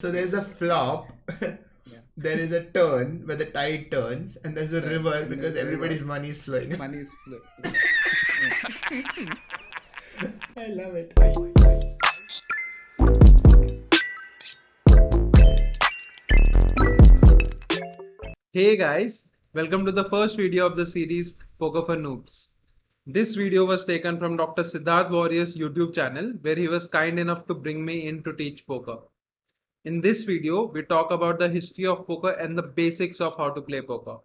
So there's a flop, Yeah. there is a turn where the tide turns, and there's a Turn, river and because there's everybody's river. money is flowing. Money is flowing. I love it. Hey guys, welcome to the first video of the series Poker for Noobs. This video was taken from Dr. Siddharth Warrior's YouTube channel where he was kind enough to bring me in to teach poker. In this video, we talk about the history of poker and the basics of how to play poker.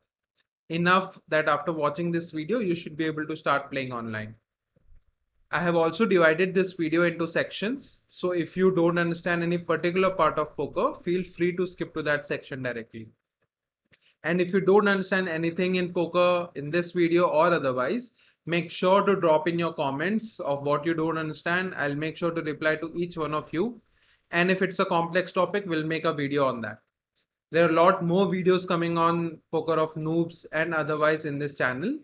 Enough that after watching this video, you should be able to start playing online. I have also divided this video into sections, so if you don't understand any particular part of poker, feel free to skip to that section directly. And if you don't understand anything in poker in this video or otherwise, make sure to drop in your comments of what you don't understand. I'll make sure to reply to each one of you. And if it's a complex topic, we'll make a video on that. There are a lot more videos coming on Poker of Noobs and otherwise in this channel.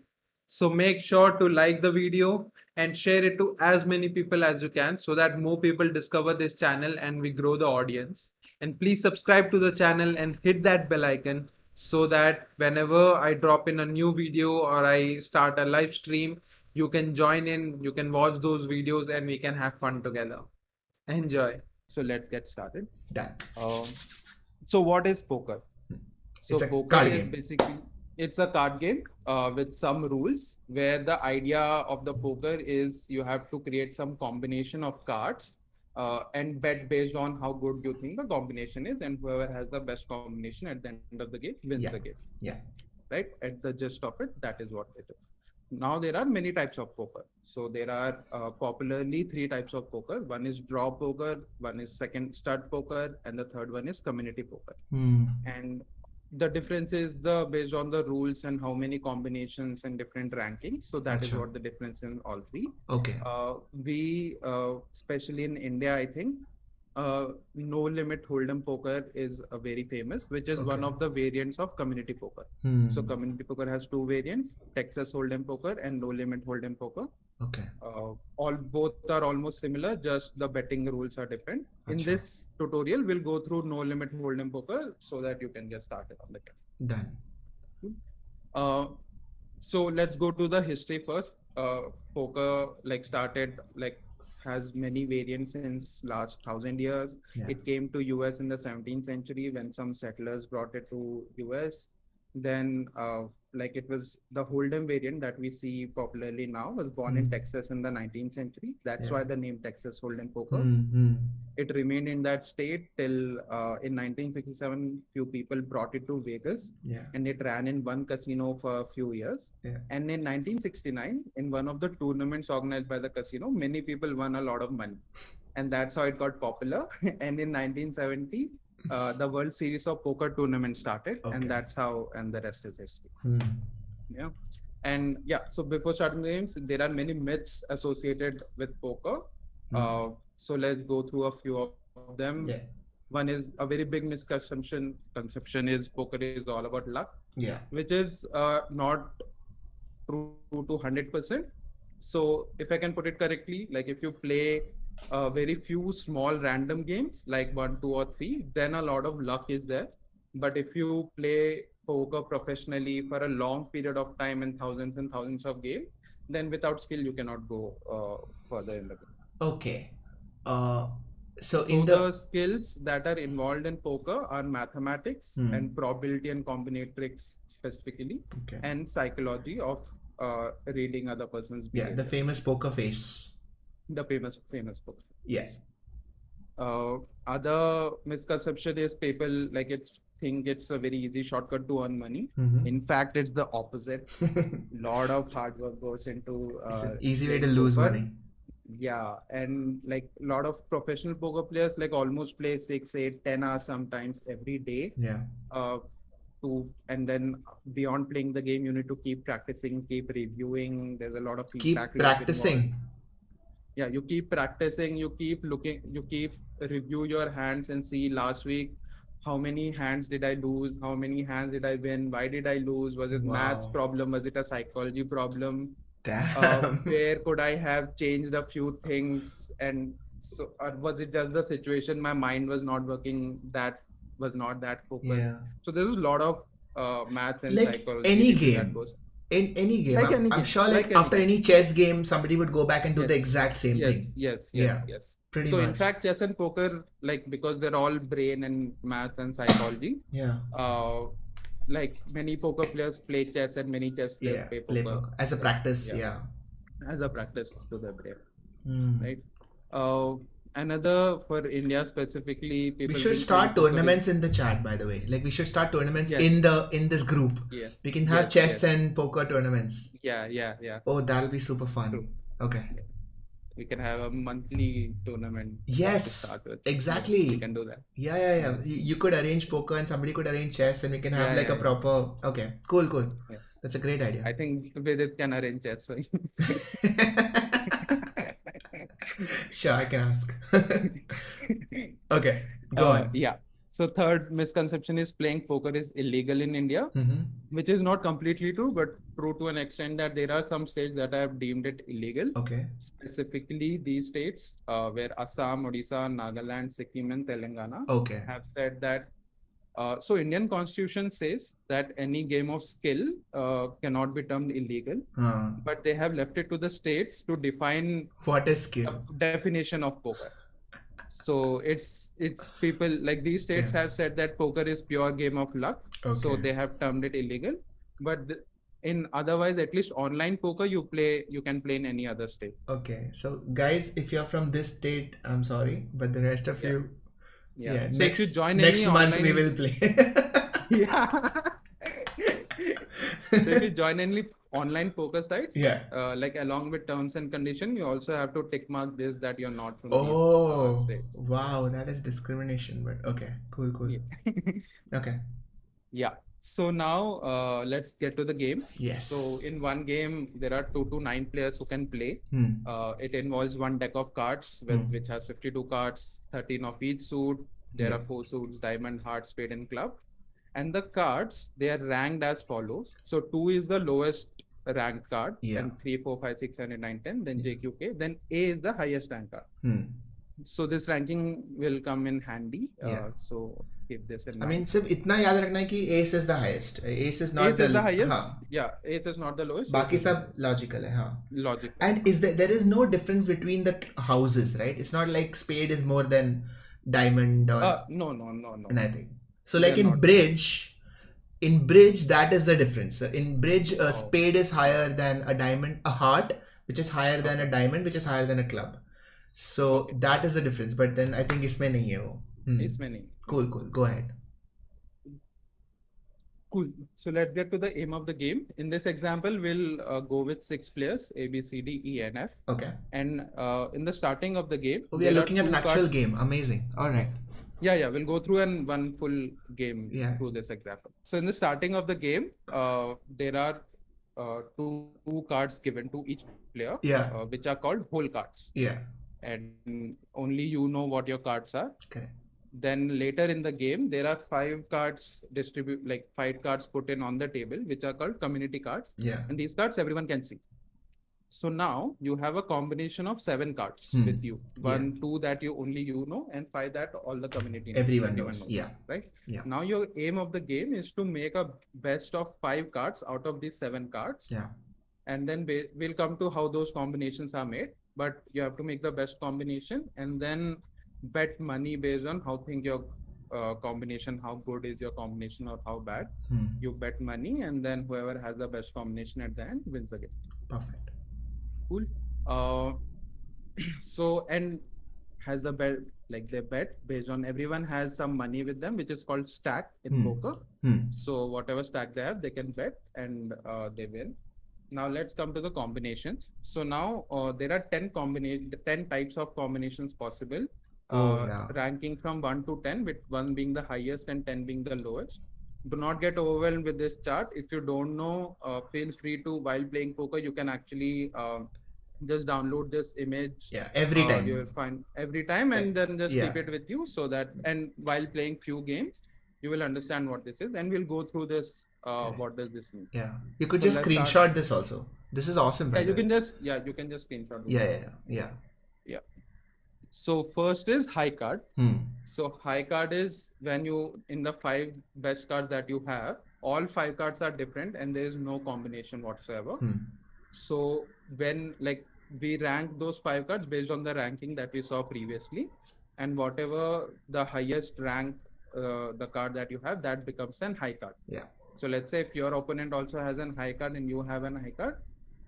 So make sure to like the video and share it to as many people as you can so that more people discover this channel and we grow the audience. And please subscribe to the channel and hit that bell icon so that whenever I drop in a new video or I start a live stream, you can join in, you can watch those videos and we can have fun together. Enjoy. So let's get started. Done. So what is poker? So It's a poker card is game. basically it's a card game with some rules where the idea of the poker is you have to create some combination of cards and bet based on how good you think the combination is, and whoever has the best combination at the end of the game wins Yeah. the game. Yeah. Right? At the gist of it, that is what it is. Now there are many types of poker. So there are popularly three types of poker. One is draw poker, one is second stud poker, and the third one is community poker. And the difference is the based on the rules and how many combinations and different rankings. So that is Acha. what the difference in all three. Okay. We especially in India, I think no limit hold'em poker is very famous, which is one Okay. of the variants of community poker. So community poker has two variants: Texas hold'em poker and no limit hold'em poker. Okay. Both are almost similar, just the betting rules are different. In Acha. this tutorial, we'll go through no limit hold'em poker so that you can get started on the game. Done. So let's go to the history first. Poker has many variants since last 1,000 years. Yeah. It came to US in the 17th century when some settlers brought it to US. Then it was the Hold'em variant that we see popularly now was born in Texas in the 19th century. That's why the name Texas Hold'em poker. It remained in that state till in 1967, few people brought it to Vegas. Yeah. And it ran in one casino for a few years. Yeah. And in 1969, in one of the tournaments organized by the casino, many people won a lot of money. And that's how it got popular. And in 1970, the World Series of Poker tournament started. Okay. And that's how, and the rest is history. Yeah. And yeah, so before starting the games, there are many myths associated with poker. So let's go through a few of them. Yeah. One is a very big misconception is poker is all about luck. Yeah. Which is not true to 100%. So if I can put it correctly, like if you play very few small random games, like 1, 2, or 3, then a lot of luck is there. But if you play poker professionally for a long period of time and thousands of games, then without skill, you cannot go further in the game. Okay. So So in the skills that are involved in poker are mathematics and probability and combinatorics specifically, Okay. and psychology of reading other person's Yeah, behavior. the famous poker face. The famous poker. Yes. Other misconception is people think it's a very easy shortcut to earn money. In fact, it's the opposite. Lot of hard work goes into It's an easy way to playing lose poker. money. Yeah, and a lot of professional poker players almost play 6, 8, 10 hours sometimes every day. Yeah. And then beyond playing the game, you need to keep practicing, keep reviewing. There's a lot of Keep feedback. practicing. Yeah, you keep practicing, you keep looking, you keep review your hands and see last week how many hands did I lose, how many hands did I win, why did I lose, was it maths Wow. problem, was it a psychology problem, Damn. where could I have changed a few things, and So, or was it just the situation? My mind was not working. That was not that focused. Yeah. So there's a lot of maths and Like psychology any into that game. goes. In any game. Like any I'm game. sure Like like any after game. any chess game, somebody would go back and do the Yes. exact same Yes. thing. Yes. Yes. Yeah. Yes. Pretty So in much. fact, chess and poker, like because they're all brain and maths and psychology, Yeah. like many poker players play chess and many chess players Yeah. play Play poker poker. As a practice, Yeah. yeah. as a practice to the brain, Hmm. right? Another for India specifically, We people should think start poker is- tournaments in the chat, by the way. Like we should start tournaments Yes. in this group. Yes. We can have Yes, chess yes. and poker tournaments. Yeah. Oh, that'll be super fun. True. Okay. We can have a monthly tournament to Yes. start with. Exactly. We can do that. Yeah. Yes. You could arrange poker and somebody could arrange chess and we can have Yeah, like a yeah. proper. Okay. Cool. Yeah. That's a great idea. I think Vidit can arrange chess for you. Sure, I can ask. Okay. Go on. Yeah. So third misconception is playing poker is illegal in India, Mm-hmm. which is not completely true, but true to an extent that there are some states that have deemed it illegal. Okay. Specifically, these states where Assam, Odisha, Nagaland, Sikkim, and Telangana Okay. have said that. So Indian Constitution says that any game of skill cannot be termed illegal, but they have left it to the states to define What is a skill? definition of poker. So it's people like these states Okay. have said that poker is pure game of luck. So Okay. they have termed it illegal. But in otherwise, at least online poker, you can play in any other state. Okay. So guys, if you're from this state, I'm sorry, but the rest of Yeah. you, Yeah. So next if you join next any month we online, will play. yeah. So if you join any online poker sites, Yeah. like along with terms and condition, you also have to tick mark this that you're not from these Oh, states. wow, that is discrimination, but okay, cool. Yeah. Okay. Yeah. So now let's get to the game. Yes. So in one game, there are 2 to 9 players who can play. Hmm. It involves one deck of cards which has 52 cards, 13 of each suit. There Yeah. are 4 suits: diamond, heart, spade, and club. And the cards, they are ranked as follows. So 2 is the lowest ranked card, Yeah. then 3, 4, 5, 6, 7, 8, 9, 10, then JQK, then A is the highest ranked card. Hmm. So this ranking will come in handy. Yeah. So keep this in I mind. mean, सिर्फ इतना याद रखना है कि ace is the highest. Ace is not Ace is the highest. हाँ. Yeah, ace is not the lowest. बाकी ace is सब logical है हाँ. logic. And is there is no difference between the houses, right? It's not like spade is more than diamond or No. anything. So like They're in not. bridge, that is the difference. In bridge, a Oh. spade is higher than a diamond, a heart, which is higher than a diamond, which is higher than a club. So Okay. that is the difference. But then I think इसमें नहीं है वो. Isme nahi. Cool. Go ahead. Cool. So let's get to the aim of the game. In this example, we'll go with 6 players: A, B, C, D, E, and F. Okay. And in the starting of the game, We are there looking at an 2 actual cards. game. Amazing. All right. Yeah. We'll go through one full game Yeah. through this example. So in the starting of the game, there are 2 cards given to each player, Yeah. which are called whole cards. Yeah. And only you know what your cards are. Correct. Then later in the game, there are 5 cards like 5 cards put in on the table, which are called community cards. Yeah. And these cards everyone can see. So now you have a combination of 7 cards with you. 1, 2 that only you know, and 5 that all the community knows. Everyone knows. Yeah. Right? Yeah. Now your aim of the game is to make a best of 5 cards out of these 7 cards. Yeah. And then we'll come to how those combinations are made. But you have to make the best combination and then bet money based on how think your combination, how good is your combination or how bad. You bet money, and then whoever has the best combination at the end wins the game. Perfect. Cool. So and has the bet, like they bet based on everyone has some money with them, which is called stack in poker. So whatever stack they have, they can bet and they win. Now let's come to the combinations. So now there are 10 types of combinations possible. Ranking from 1 to 10, with 1 being the highest and 10 being the lowest. Do not get overwhelmed with this chart. If you don't know, feel free to, while playing poker, you can actually just download this image. Yeah, every time. You'll find every time, and then just Yeah. keep it with you so that, and while playing few games, you will understand what this is, and we'll go through this. What does this mean? Yeah, you could So just let's screenshot start. this also. This is awesome. Yeah, by you the way. can just screenshot. Yeah. Yeah. So first is high card. Hmm. So high card is when you, in the 5 best cards that you have, all 5 cards are different and there is no combination whatsoever. Hmm. So when like we rank those 5 cards based on the ranking that we saw previously, and whatever the highest rank the card that you have, that becomes an high card. Yeah. So let's say if your opponent also has an high card and you have an high card,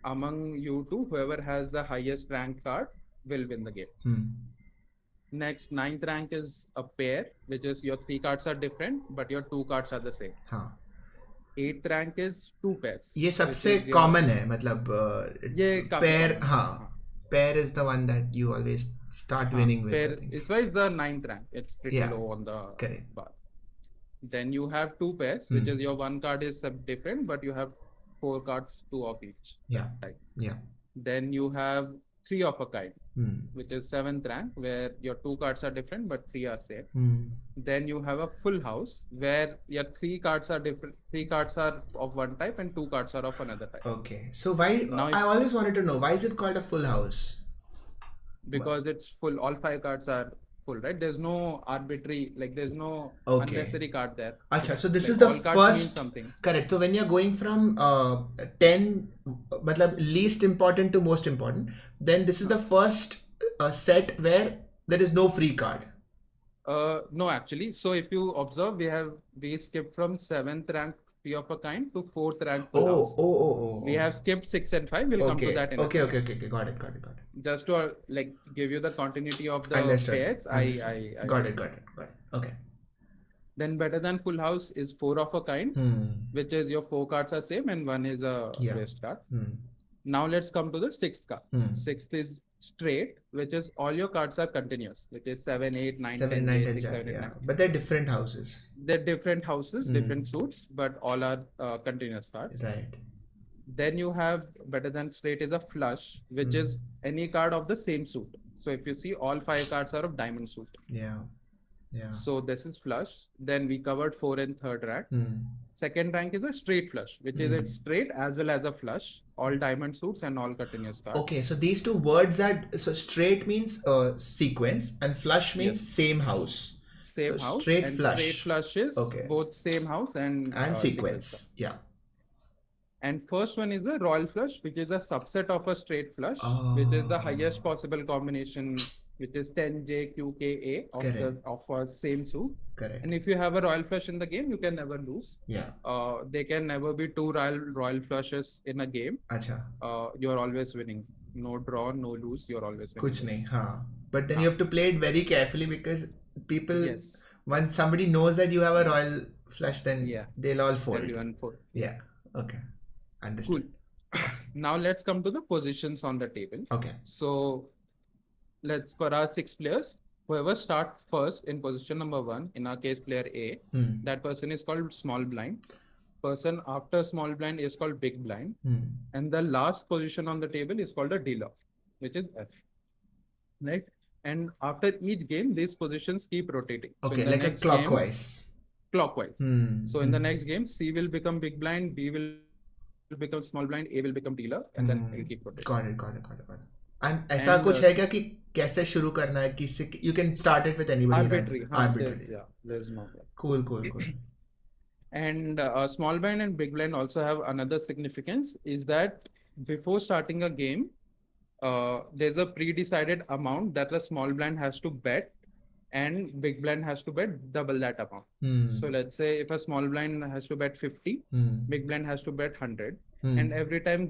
among you two, whoever has the highest rank card will win the game. Hmm. Next, 9th rank is a pair, which is your 3 cards are different, but your 2 cards are the same. हाँ 8th rank is 2 pairs. ये which सबसे is your- common है मतलब ये काफी pair common है, हाँ हाँ. pair is the one that you always start winning with. I Pair, think. it's why it's the 9th rank. It's pretty Yeah, low on the correct. bar. Then you have 2 pairs, which Hmm. is your 1 card is different, but you have 4 cards, 2 of each Yeah. type. Yeah. Then you have 3 of a kind, Hmm. which is 7th rank, where your 2 cards are different, but 3 are same. Hmm. Then you have a full house, where your 3 cards are different. 3 cards are of one type and 2 cards are of another type. Okay. So why Now I always wanted to know why is it called a full house? Because it's full, all 5 cards are full, right? There's no arbitrary, like there's no Okay. unnecessary card there. Acha, so this Like is the all cards mean first something. correct. So when you're going from 10 matlab least important to most important, then this is the first set where there is no free card. No, actually. So if you observe, we skipped from 7th rank 3 of a kind to 4th rank full house. We have skipped 6 and 5. We'll come to that in a Okay. second. Got it. Just to like give you the continuity of the Understood. pairs, I Got it. Okay. Then better than full house is 4 of a kind, which is your 4 cards are same and 1 is a Yeah. waste card. Hmm. Now let's come to the 6th card. Hmm. 6th is straight, which is all your cards are continuous, which is 7, 8, 9, 7, 10, 9, 8, 10, 6, 7, 8, yeah. 9. But they're different houses. They're different houses, Hmm. different suits, but all are continuous cards. Right. Then you have better than straight is a flush, which is any card of the same suit. So if you see, all 5 cards are of diamond suit. Yeah. So this is flush. Then we covered 4 and 3rd rank. Hmm. Second rank is a straight flush, which is it's straight as well as a flush, all diamond suits and all continuous cards. Okay, so these two words are so straight means sequence and flush means same house. Same So house straight and flush. straight flush is Okay. both same house and Sequence. Yeah. And first one is the royal flush, which is a subset of a straight flush, which is the highest possible combination, which is 10J, Q, K, A of a same suit. Correct. And if you have a royal flush in the game, you can never lose. Yeah. There can never be 2 royal flushes in a game. Acha. You're always winning. No draw, no lose. You're always winning. Kuch nahi. हाँ. But then you have to play it very carefully because people, Yes. once somebody knows that you have a royal flush, then they'll all fold. Everyone fold. Yeah. Okay. Understood. Cool. Now let's come to the positions on the table. Okay. So for our 6 players, whoever start first in position number 1, in our case player A, that person is called small blind. Person after small blind is called big blind. And the last position on the table is called a dealer, which is F. Right? And after each game, these positions keep rotating. Okay, like a clockwise. Clockwise. So in the next game, C will become big blind, B will become small blind, A will become dealer, and then it will keep rotating. Got it. And ऐसा कुछ है क्या कि कैसे शुरू करना है किससे you can start it with anybody. Arbitrary. There's no. Cool. And small blind and big blind also have another significance, is that before starting a game, there's a pre-decided amount that the small blind has to bet and big blind has to bet double that amount. So let's say if a small blind has to bet 50, big blind has to bet 100. And every time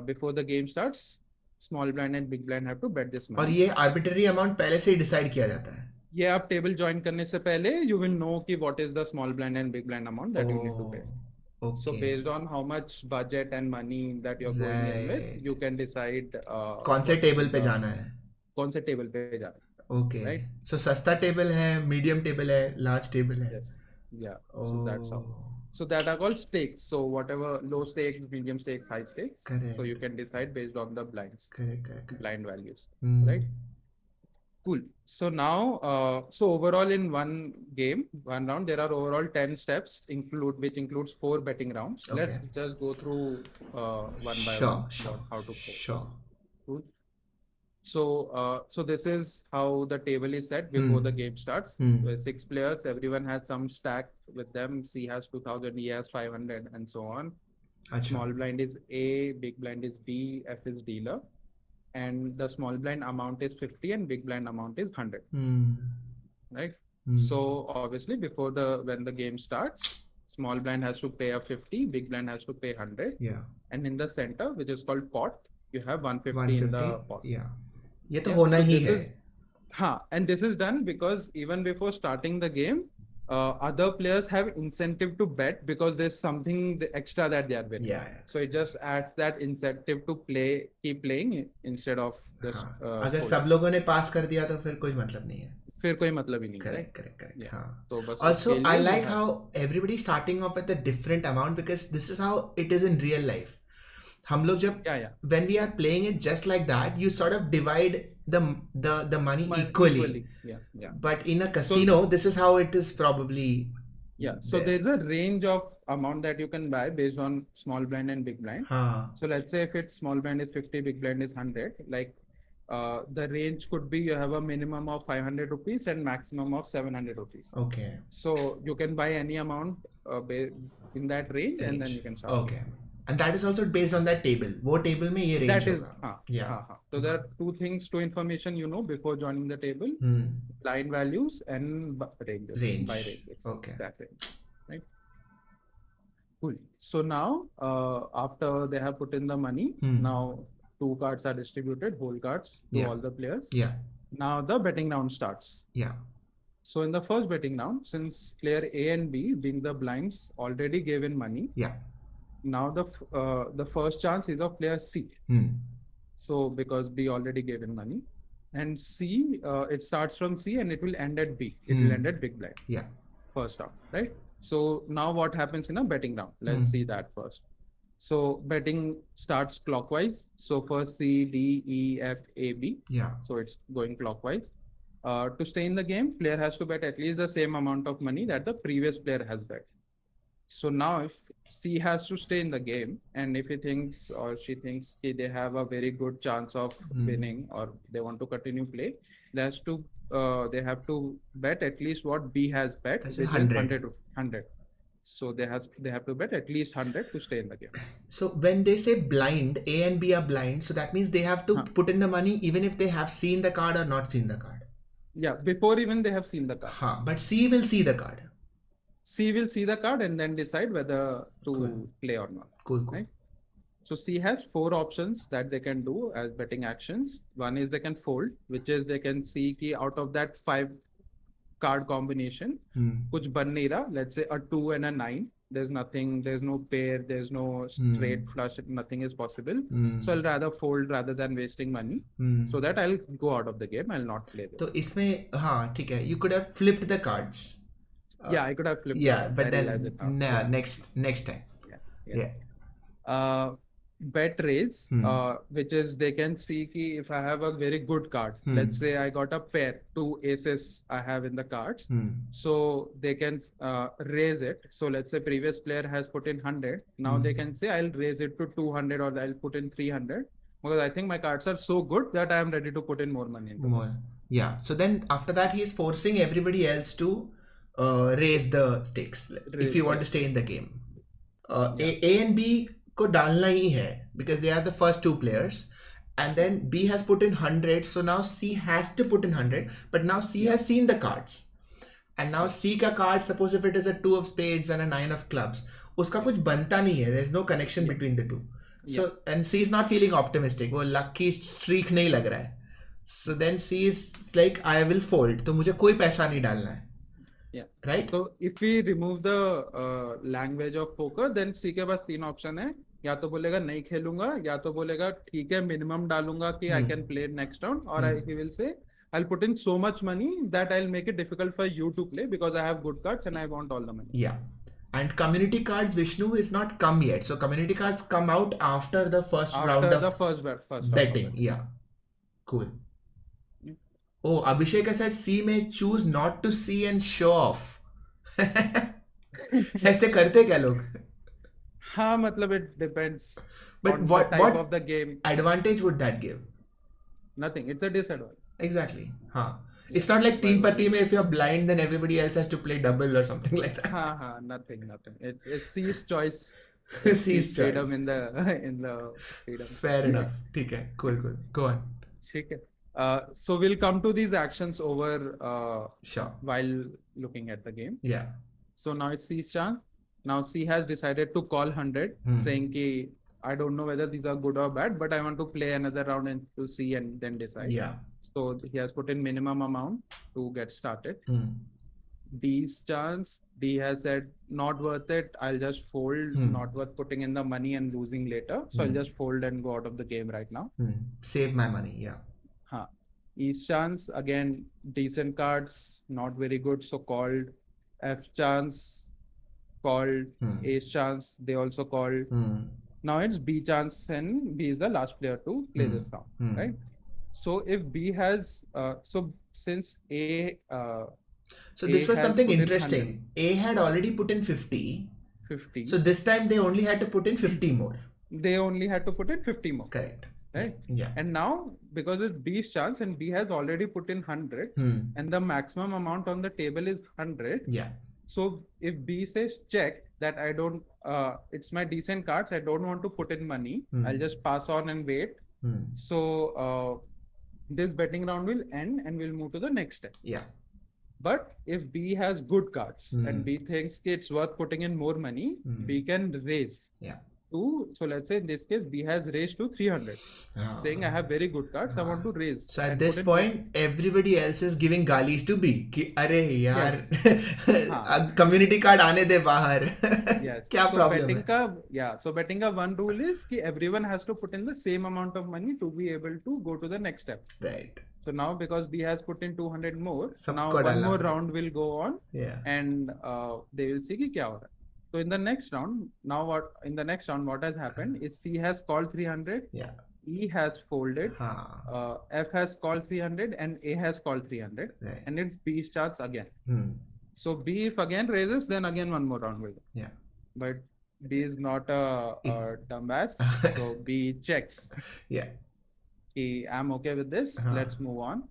before the game starts, small blind and big blind have to bet this amount. और ये arbitrary amount पहले से ही decide किया जाता है. ये आप table join करने से पहले you will know कि what is the small blind and big blind amount that you need to pay. Okay. So based on how much budget and money that you're going in with, you can decide कौन से table पे जाना है. कौन से table पे जाना है. Okay. Right? So सस्ता टेबल है, medium टेबल है, large टेबल है. Yes. Yeah. So that's how. So that are called stakes. So whatever low stakes, medium stakes, high stakes. Correct. So you can decide based on the blinds. Correct. Blind values. Right? Cool. So now, so overall in one round, there are overall 10 steps, which includes 4 betting rounds. Okay. Let's just go through one by one how to play. Sure. Cool. So this is how the table is set before the game starts. Hmm. With 6 players, everyone has some stack with them. C has 2000, E has 500, and so on. अच्छा. Small blind is A, big blind is B, F is dealer, and the small blind amount is 50 and big blind amount is 100, Hmm. right? Hmm. So obviously when the game starts, small blind has to pay a 50, big blind has to pay 100, Yeah. and in the center, which is called pot, you have 150 in the 150. pot. Yeah. ये तो Yeah, होना so he this है. is and this is done because even before starting the game, other players have incentive to bet because there's something extra that they are winning. Yeah. Yeah. So it just adds that incentive to keep playing instead of just हाँ. अगर folding. सब लोगों ने पास कर दिया तो फिर कोई मतलब नहीं है. फिर कोई मतलब ही नहीं है, Correct, right? correct, correct. Yeah. हाँ. तो बस Also, उसके I लिए you like have- how everybody starting off with a different amount because this is how it is in real life. हम लोग जब yeah, yeah. when we are playing it just like that, you sort of divide the money equally. Yeah, yeah. But in a casino, this is how it is probably. Yeah, so there. there's a range of amount that you can buy based on small blind and big blind. हाँ. So let's say if it's small blind is 50, big blind is 100, like the range could be you have a minimum of 500 rupees and maximum of 700 rupees. Okay. So you can buy any amount in that range and then you can start. Okay. And that is also based on that table. वो table में ये range That is, होगा. Yeah. So there are two information you know before joining the table: blind values and ranges. Range. By ranges. Okay. That range, right? Cool. So now, after they have put in the money, now 2 cards are distributed, whole cards to all the players. Yeah. Now the betting round starts. Yeah. So in the first betting round, since player A and B being the blinds already gave in money, Yeah. now the first chance is of player C. So because B already gave in money, and C it starts from C and it will end at B. It will end at big blind. Yeah. First off, right? So now what happens in a betting round? Let's see that first. So betting starts clockwise. So first C, D, E, F, A, B. Yeah. So it's going clockwise. To stay in the game, player has to bet at least the same amount of money that the previous player has bet. So now if C has to stay in the game and if he thinks or she thinks they have a very good chance of winning or they want to continue play, they have to bet at least what B has bet, That's which 100. is 100. So they have to bet at least 100 to stay in the game. So when they say blind, A and B are blind, so that means they have to put in the money even if they have seen the card or not seen the card. Yeah, before even they have seen the card. हाँ, but C will see the card. C will see the card and then decide whether to play or not. Cool. Right? So C has 4 options that they can do as betting actions. One is they can fold, which is they can see कि out of that 5 card combination, कुछ बन नहीं रहा. Let's say a 2 and a 9. There's nothing. There's no pair. There's no straight flush. Nothing is possible. So I'll rather fold rather than wasting money. So that I'll go out of the game. I'll not play this. तो इसमें हाँ ठीक है. You could have flipped the cards. Yeah, I could have flipped. Yeah, it. but I realize it now. then next time. Yeah. Bet raise, which is they can see ki if I have a very good card. Let's say I got a pair, 2 aces I have in the cards. So they can raise it. So let's say previous player has put in 100. Now they can say I'll raise it to 200 or I'll put in 300 because I think my cards are so good that I am ready to put in more money into this. Yeah. So then after that he is forcing everybody else to raise the stakes if you want to stay in the game. A and B को डालना ही है because they are the first 2 players and then B has put in 100, so now C has to put in 100, but now C has seen the cards and now C का card, suppose if it is a 2 of spades and a 9 of clubs, उसका कुछ बनता नहीं है. There's no connection between the two. So and C is not feeling optimistic. वो lucky streak नहीं लग रहा है. So then C is like I will fold. तो मुझे कोई पैसा नहीं डालना है. Yeah. Right. So if we remove the language of poker, then C के पास 3 ऑप्शन है. या तो बोलेगा नहीं खेलूंगा, या तो बोलेगा ठीक है मिनिमम डालूंगा कि I can play next round, or he will say I'll put in so much money that I'll make it difficult for you to play because I have good cards and I want all the money. Yeah. And community cards, Vishnu, is not come yet. So community cards come out after the first round of the first betting. Yeah. Cool. Oh, Abhishek said C may choose not to see and show off. ऐसे करते क्या लोग? हाँ, मतलब it depends. But on what the type of the game. Advantage would that give? nothing. It's a disadvantage. Exactly. Huh. Yeah, It's not like why Teen would Patti you? mein if you're blind then everybody else has to play double or something like that. Nothing. It's C's choice. It's C's Cease choice. freedom in the in the freedom. Fair enough. ठीक है. Cool. Go on. ठीक है. So we'll come to these actions over Sure. while looking at the game. Yeah. So now it's C's chance. Now C has decided to call 100, saying ki I don't know whether these are good or bad, but I want to play another round and to see and then decide. Yeah. So he has put in minimum amount to get started. D's chance. D has said not worth it. I'll just fold. Not worth putting in the money and losing later. So I'll just fold and go out of the game right now. Save my money. Yeah. E's chance, again decent cards, not very good, so called. F chance, called. A's chance, they also called. Now it's B chance, and B is the last player to play this round, right? So if B has, so since A, so this was has something put in interesting. A had already put in 50. 50. So this time they only had to put in 50 more. They only had to put in 50 more. Correct. Right? Yeah. And now, because it's B's chance and B has already put in 100 and the maximum amount on the table is 100. Yeah. So if B says check that I don't, it's my decent cards, I don't want to put in money, I'll just pass on and wait. So this betting round will end and we'll move to the next step. Yeah. But if B has good cards and B thinks it's worth putting in more money, B can raise. Yeah. So let's say in this case, B has raised to 300, saying I have very good cards, I want to raise. So at this point, everybody else is giving galis to B. Ki, Arey yaar, community card aane de bahar. Yes. Kya so problem betting ka, so betting ka one rule is ki everyone has to put in the same amount of money to be able to go to the next step. Right. So now because B has put in 200 more, Sabko now one dala. more round will go on. Yeah. And they will see ki kya ho raha hai. So in the next round, what has happened is C has called 300. Yeah. E has folded. F has called 300 and A has called 300. Right. And it's B's chance again. So B if again raises, then again one more round will go. Yeah. But B is not a dumbass. So B checks. Yeah. I'm okay with this. Let's move on.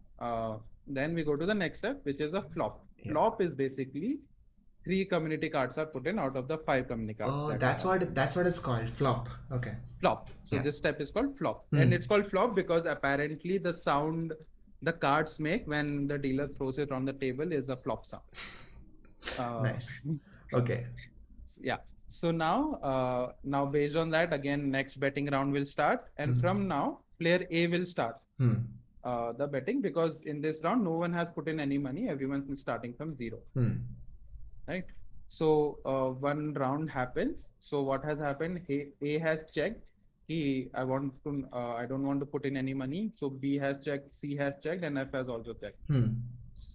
Then we go to the next step, which is a flop. Yeah. Flop is basically 3 community cards are put in out of the 5 community cards. Oh, that's what it's called. Flop. Okay. Flop. So this step is called flop. And it's called flop because apparently the sound the cards make when the dealer throws it on the table is a flop sound. Nice. Okay. Yeah. So now based on that, again, next betting round will start. And from now, player A will start the betting because in this round, no one has put in any money. Everyone's starting from 0. Right. So one round happens. So what has happened? A has checked. I don't want to put in any money. So B has checked, C has checked, and F has also checked.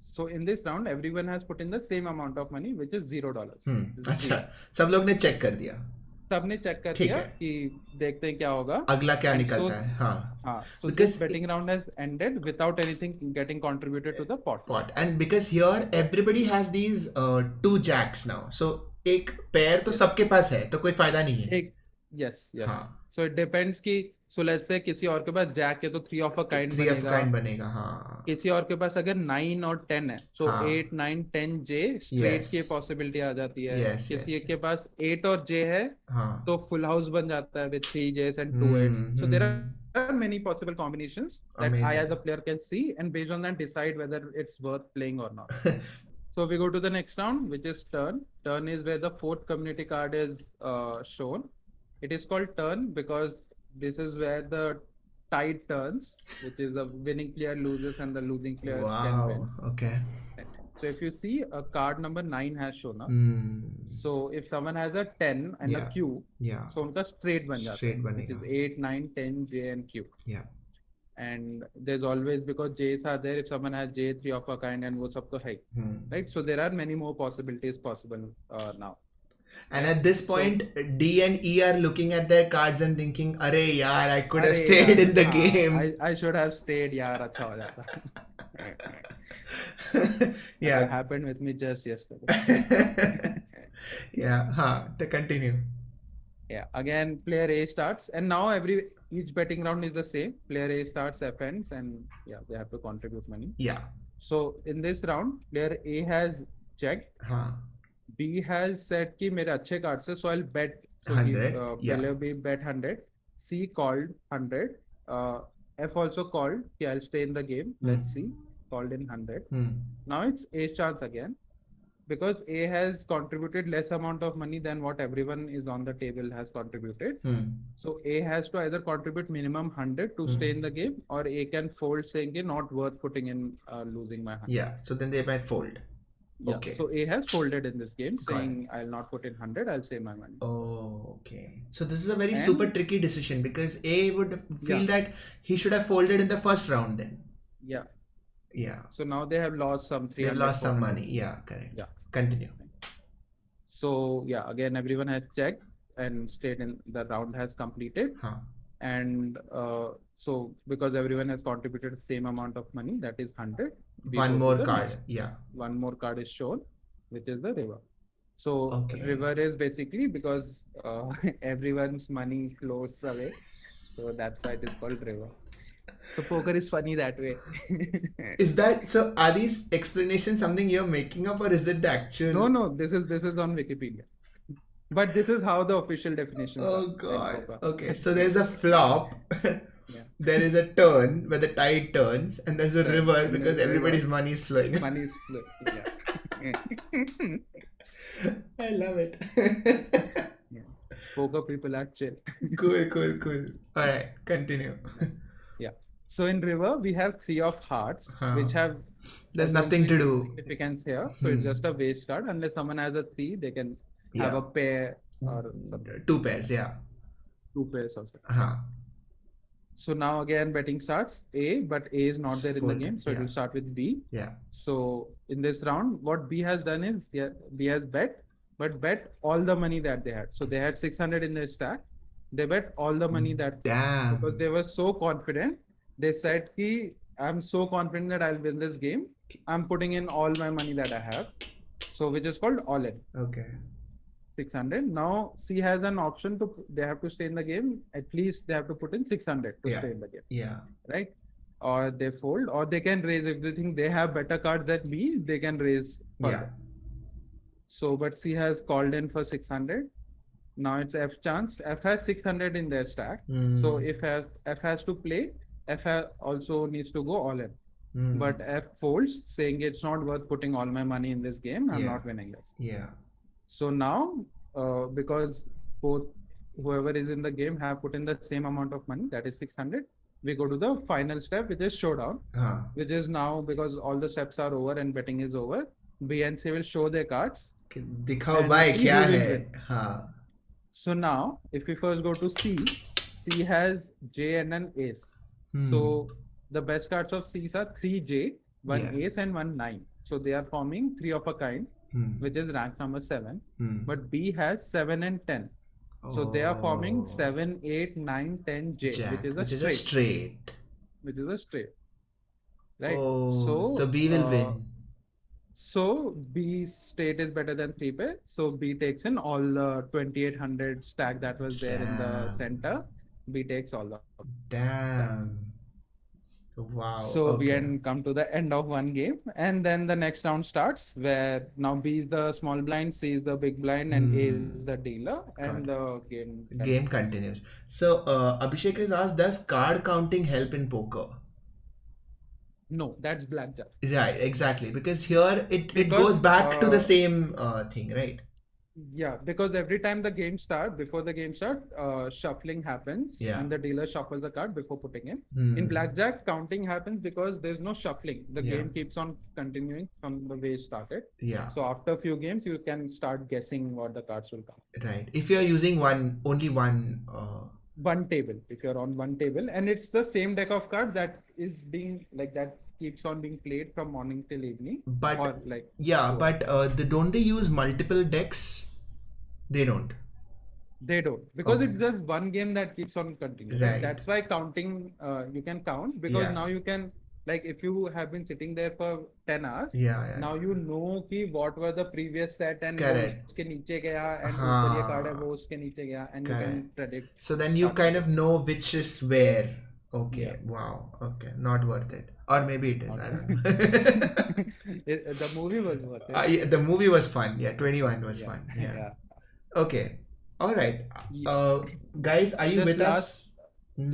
So in this round, everyone has put in the same amount of money, which is $0. अच्छा, सब लोग ने check कर दिया. सबने check कर दिया कि देखते हैं क्या होगा. अगला क्या निकलता है. हाँ. So this betting round has ended without anything getting contributed to the pot. And because here everybody has these 2 jacks now. So एक pair तो सबके पास है, तो कोई फायदा नहीं है. Yes. So it depends कि so let's say किसी और के पास जैक है तो 3 of a kind बनेगा. हाँ. किसी और के पास अगर 9 और 10 है so 8, 9, 10 J straight की possibility आ जाती है. किसी के पास 8 और J है तो full house बन जाता है with 3 J's and 2 8s. So there are many possible combinations that I as a player can see and based on that decide whether it's worth playing or not. So we go to the next round, which is turn. Turn is where the 4th community card is shown. It is called turn because this is where the tide turns, which is the winning player loses and the losing player can win. Okay. So if you see a card number 9 has shown up. So if someone has a 10 and a Q, so unka straight ban jata hai, which is 8, 9, 10, J and Q. Yeah. And there's always, because J's are there, if someone has J, 3 of a kind and wo sab to hai. Right? So there are many more possibilities possible now. And at this point, D and E are looking at their cards and thinking, "Arey yaar, I could have stayed in the game. I should have stayed, yaar, acha ho jata." Yeah. That happened with me just yesterday. Yeah. To continue. Yeah. Again, player A starts, and now each betting round is the same. Player A starts, F ends, and yeah, they have to contribute money. Yeah. So in this round, player A has checked. Huh. B has said कि मेरे अच्छे cards है, so I'll bet. So 100. Yeah. player B bet 100. C called 100. F also called कि I'll stay in the game. Let's see. Called in 100. Now it's A's chance again. Because A has contributed less amount of money than what everyone is on the table has contributed. So A has to either contribute minimum 100 to stay in the game, or A can fold saying कि not worth putting in losing my 100. Yeah. So then they might fold. Yeah. Okay. So A has folded in this game, Got saying I'll not put in 100, I'll save my money. Oh, okay. So this is a very And- super tricky decision because A would feel Yeah. that he should have folded in the first round then. Yeah. Yeah. So now they have lost some 300. They've lost some 400. money. Yeah, correct. Yeah. Continue. So yeah, again everyone has checked and stayed in the round has completed. Huh. And so because everyone has contributed the same amount of money, that is 100. we One go to more the card. next. Yeah. One more card is shown, which is the river. So Okay. river is basically because everyone's money flows away, so that's why it is called river. So poker is funny that way. Is that so? Are these explanations something you're making up, or is it the actual? No, this is on Wikipedia. But this is how the official definition is. Oh God. Okay. So there's a flop. Yeah. There is a turn where the tide turns, and there's a Turn, river and because there's a everybody's river. money is flowing. Money is flowing. Yeah. I love it. Yeah. Poker people are chill. Cool. All right, continue. So in river we have 3 of hearts, Huh. which have There's nothing to essentially no do. significance here. So it's just a waste card. Unless someone has a 3, they can have Yeah. a pair or something. 2 pairs. Yeah. 2 pairs also. Huh. So now again betting starts A, but A is not there in the Fold, game. So it yeah. will start with B. Yeah. So in this round, what B has done is B has bet, but bet all the money that they had. So they had 600 in their stack. They bet all the money that Damn. because they were so confident. They said, "Ki, I'm so confident that I'll win this game. I'm putting in all my money that I have." So which is called all in. Okay. 600. Now C has an option to they have to stay in the game. At least they have to put in 600 to Yeah. stay in the game, Yeah. right? Or they fold, or they can raise if they think they have better cards than B. They can raise further. Yeah. So, but C has called in for 600. Now it's F chance. F has 600 in their stack. So if F has to play, also needs to go all in. But F folds, saying it's not worth putting all my money in this game. I'm Yeah. not winning this. Yeah. So now, because both whoever is in the game have put in the same amount of money, that is 600, we go to the final step, which is showdown, Huh. which is now because all the steps are over and betting is over. B and C will show their cards. दिखाओ And भाई see क्या who will है. win. हाँ. So now, if we first go to C, C has J and an ace. So the best cards of C's are 3J, 1 Yeah. ace and 1 9. So they are forming 3 of a kind, which is rank number 7. But B has 7 and 10. So they are forming Oh. 7, 8, 9, 10 J, Jack, which is a which is straight. a straight. Which is a straight. Right? Oh, so B will win. So B state is better than 3 pair. So B takes in all the 2800 stack that was there in the Damn. center. B takes all the. Damn. Wow. So we okay. had come to the end of one game, and then the next round starts where now B is the small blind, C is the big blind, and A is the dealer, and the game Game continues. So Abhishek has asked, does card counting help in poker? No, that's blackjack. Right, exactly. Because here it Because, goes back to the same thing, right? Yeah, because every time the game starts, before the game starts, shuffling happens, Yeah. and the dealer shuffles the card before putting in. Hmm. In blackjack, counting happens because there's no shuffling. The Yeah. game keeps on continuing from the way it started. Yeah, So after a few games, you can start guessing what the cards will come. right. If you're using only one, One table, if you're on one table, and it's the same deck of cards that is being like that keeps on being played from morning till evening, but or like yeah, so but don't they use multiple decks? They don't. they don't, because Okay. it's just one game that keeps on continuing. Right. That's why counting, you can count because Yeah. now you can like if you have been sitting there for 10 hours, Yeah. now you know कि what were the previous set and वो Correct. उसके नीचे गया and हाँ. ऊपर ये card है वो उसके नीचे गया and you can Correct. predict. So then you start kind of predicting. know which is where. Okay. Yeah. Wow. Okay. Not worth it. Or maybe it is. Not I don't know. The movie was worth it. Yeah, the movie was fun. Yeah, 21 was Yeah. fun. Yeah. Yeah. Okay. All right. Yeah. Guys, are you Just with us?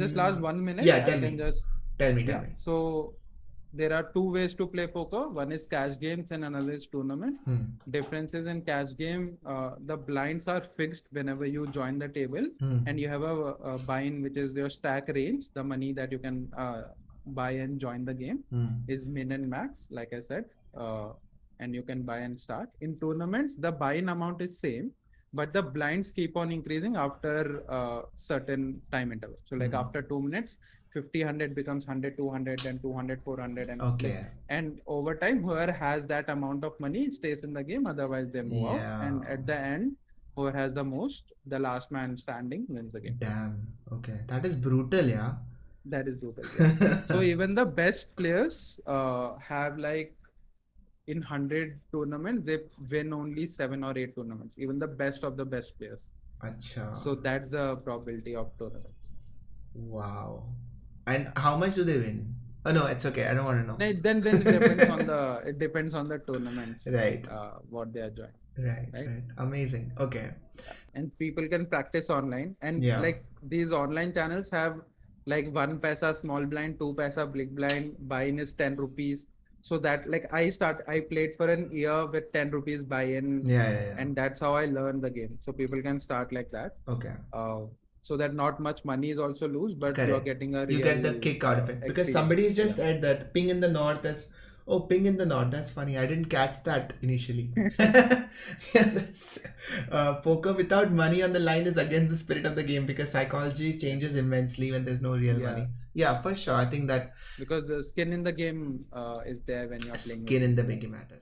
Just last 1 minute. Yeah, tell I can me. just Tell me. yeah. So there are two ways to play poker. One is cash games and another is tournament. Differences in cash game, the blinds are fixed whenever you join the table, and you have a buy-in, which is your stack range. The money that you can buy and join the game is min and max, like I said, and you can buy and start. In tournaments, the buy-in amount is same, but the blinds keep on increasing after certain time interval. So like after 2 minutes, 50, 100 becomes 100, 200, and 200, 400, and Okay. and over time, whoever has that amount of money stays in the game. Otherwise, they move out. And at the end, whoever has the most, the last man standing wins the game. Damn. Okay. That is brutal, yeah. That is brutal. Yeah. So even the best players have like in 100 tournaments, they win only 7 or 8 tournaments. Even the best of the best players. Acha. So that's the probability of tournaments. Wow. And how much do they win? Oh no, it's okay. I don't want to know. Then it depends on the tournaments. Right. What they are joining. Right. Amazing. Okay. And people can practice online, and Yeah. like these online channels have like 1 paisa small blind, 2 paisa big blind, buy-in is 10 rupees. So that like I played for an year with 10 rupees buy-in. Yeah. And that's how I learned the game. So people can start like that. Okay. So that not much money is also loose, but Correct. you're getting a real, you get the kick out of it because experience. somebody is just at that ping in the north as ping in the north. That's funny. I didn't catch that initially. Yeah, that's poker without money on the line is against the spirit of the game because psychology changes immensely when there's no real money. Yeah, for sure. I think that because the skin in the game is there when you're playing. Skin in the game matters.